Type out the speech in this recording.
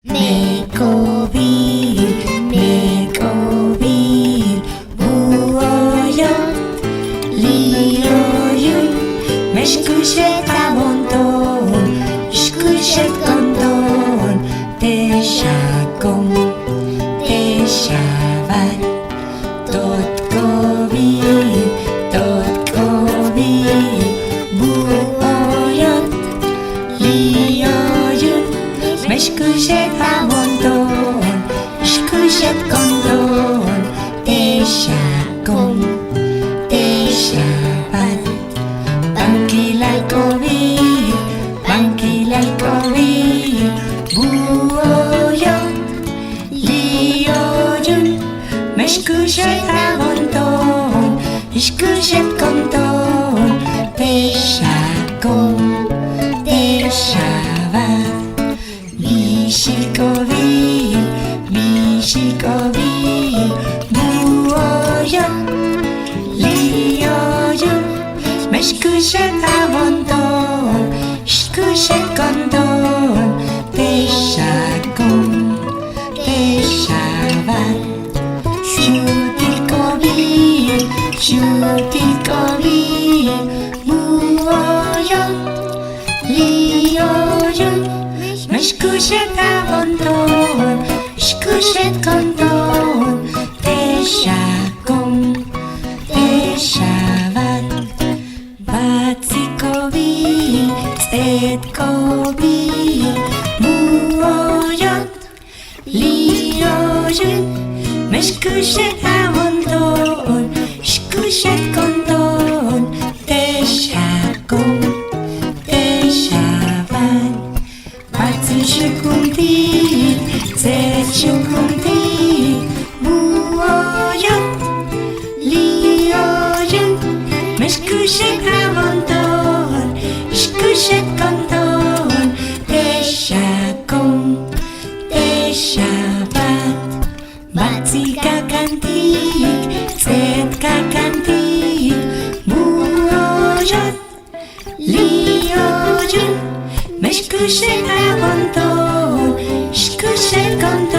Mekobil, buoyot, liyoyun, meşkuşet avonton, şkuşet kondon, teşakon, teşavar, totkobil, buoyot, liyoyun, meşkuşet avonton, şkuşet kondon, teşakon, teşavar, bangkilal kobil, buoyot, liyoyun, meşkuşet avonton, şkuşet kondon, teşakon, teşavar, Mishikobil, buoyot, liyoyun, meşkuşet avonton, şkuşet kondon, teşakon, teşavar, şutikobil, buoyot, liyoyun, meşkuşet avonton, şkuşet kondon, teşakon, teşavar, batsikobil, tsetkobil, buoyot, liyoyun, meşkuşet avonton, şkuşet kondon, teşakon, teşavar, batsikobil, tsetkobil, buoyot, liyoyun, meşkuşet avonton, şkuşet kondon, teşakon, teşavar, batsikakantik, tsetkakantik, buoyot, liyoyun, meşkuşet avonton, şkuşet kondon.